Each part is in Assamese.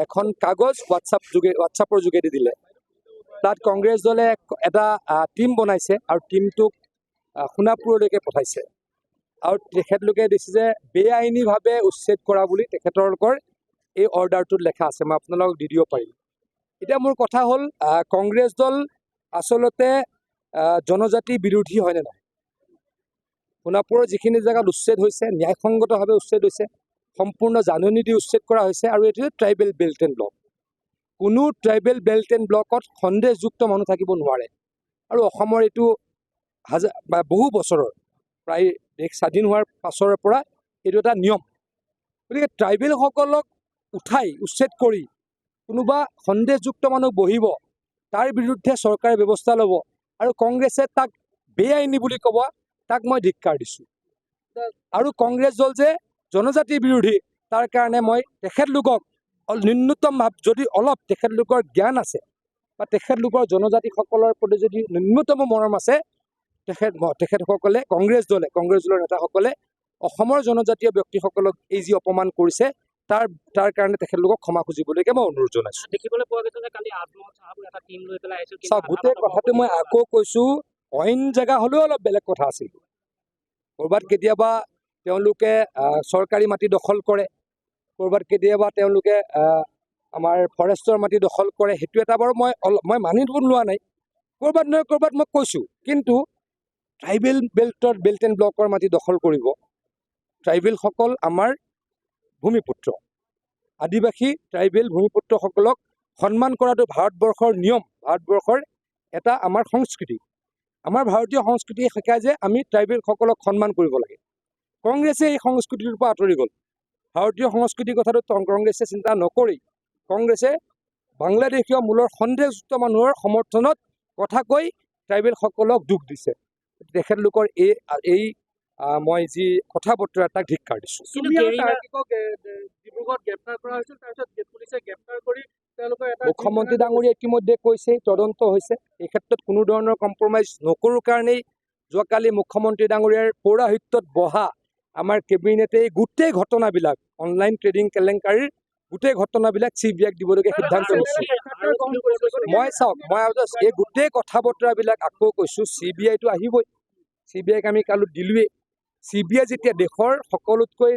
এখন কাগজ হোৱাটছআপৰ যোগেদি দিলে। তাত কংগ্ৰেছ দলে এটা টিম বনাইছে আৰু টিমটোক সোণাপুৰলৈকে পঠাইছে আৰু তেখেতলোকে দিছে যে বেআইনীভাৱে উচ্ছেদ কৰা বুলি তেখেতলোকৰ এই অৰ্ডাৰটোত লেখা আছে। মই আপোনালোকক দি দিব পাৰিম। এতিয়া মোৰ কথা হ'ল কংগ্ৰেছ দল আচলতে জনজাতি বিৰোধী হয়নে নহয়? সোণাপুৰৰ যিখিনি জেগাত উচ্ছেদ হৈছে ন্যায়সংগতভাৱে উচ্ছেদ হৈছে, সম্পূৰ্ণ জাননী দি উচ্ছেদ কৰা হৈছে আৰু এইটো ট্ৰাইবেল বেল্ট এণ্ড ব্লক। কোনো ট্ৰাইবেল বেল্ট এণ্ড ব্লকত সন্দেহযুক্ত মানুহ থাকিব নোৱাৰে আৰু অসমৰ এইটো বহু বছৰৰ প্ৰায় দেশ স্বাধীন হোৱাৰ পাছৰ পৰা এইটো এটা নিয়ম। গতিকে ট্ৰাইবেলসকলক উচ্ছেদ কৰি কোনোবা সন্দেহযুক্ত মানুহ বহিব, তাৰ বিৰুদ্ধে চৰকাৰে ব্যৱস্থা ল'ব আৰু কংগ্ৰেছে তাক বেআইনী বুলি ক'ব, তাক মই ধিক্কাৰ দিছোঁ। আৰু কংগ্ৰেছ দল যে জনজাতি বিৰোধী, তাৰ কাৰণে মই তেখেতলোকক ন্যূনতম যদি অলপ তেখেতলোকৰ জ্ঞান আছে বা তেখেতলোকৰ জনজাতিসকলৰ প্ৰতি যদি ন্যূনতম মৰম আছে, তেখেতসকলে কংগ্ৰেছ দলৰ নেতাসকলে অসমৰ জনজাতীয় ব্যক্তিসকলক এই যি অপমান কৰিছে তাৰ কাৰণে তেখেতলোকক ক্ষমা খুজিবলৈকে মই অনুৰোধ জনাইছোঁ। দেখিবলৈ পোৱা গৈছে যে কালি আজমল চাহাব এটা টিম লৈ পেলাই আহিছিল। গোটেই কথাটো মই আকৌ কৈছোঁ, অইন জেগা হ'লেও অলপ বেলেগ কথা আছিল। ক'ৰবাত কেতিয়াবা তেওঁলোকে চৰকাৰী মাটি দখল কৰে, ক'ৰবাত কেতিয়াবা তেওঁলোকে আমাৰ ফৰেষ্টৰ মাটি দখল কৰে, সেইটো এটা বাৰু মই মানিব লোৱা নাই। ক'ৰবাত নহয় ক'ৰবাত মই কৈছোঁ, কিন্তু ট্ৰাইবেল বেল্ট এণ্ড ব্লকৰ মাটি দখল কৰিব। ট্ৰাইবেলসকল আমাৰ ভূমিপুত্ৰ, আদিবাসী ট্ৰাইবেল ভূমিপুত্ৰসকলক সন্মান কৰাটো ভাৰতবৰ্ষৰ নিয়ম, ভাৰতবৰ্ষৰ এটা আমাৰ সংস্কৃতি। আমাৰ ভাৰতীয় সংস্কৃতিয়ে শিকায় যে আমি ট্ৰাইবেলসকলক সন্মান কৰিব লাগে। কংগ্ৰেছে এই সংস্কৃতিটোৰ পৰা আঁতৰি গ'ল। ভাৰতীয় সংস্কৃতিৰ কথাটো কংগ্ৰেছে চিন্তা নকৰি কংগ্ৰেছে বাংলাদেশীয় মূলৰ সন্দেহযুক্ত মানুহৰ সমৰ্থনত কথা কৈ ট্ৰাইবেলসকলক দুখ দিছে। তেখেতলোকৰ এই মই যি কথা বতৰা তাক ধিক্কাৰ দিছোঁ। মুখ্যমন্ত্ৰী ডাঙৰীয়াই ইতিমধ্যে কৈছে তদন্ত হৈছে, এই ক্ষেত্ৰত কোনো ধৰণৰ কম্প্ৰমাইজ নকৰোঁ কাৰণেই যোৱাকালি মুখ্যমন্ত্ৰী ডাঙৰীয়াৰ পৌৰাহিত্যত বহা আমাৰ কেবিনেটে গোটেই ঘটনাবিলাক অনলাইন ট্ৰেডিং কেলেংকাৰীৰ গোটেই ঘটনাবিলাক CBIক দিবলগীয়া সিদ্ধান্ত লৈছে। মই এই গোটেই কথা বতৰাবিলাক আকৌ কৈছোঁ, CBIটো আহিবই। CBIক আমি কালি দিলোৱেই। CBI যেতিয়া দেশৰ সকলোতকৈ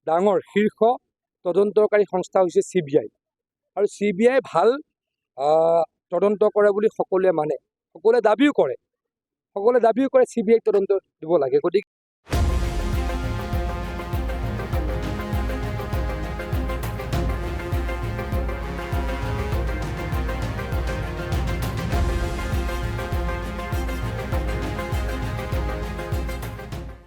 ডাঙৰ শীৰ্ষ তদন্তকাৰী সংস্থা হৈছে CBI, আৰু CBI ভাল তদন্ত কৰে বুলি সকলোৱে মানে, সকলোৱে দাবীও কৰে CBIক তদন্ত দিব লাগে। গতিকে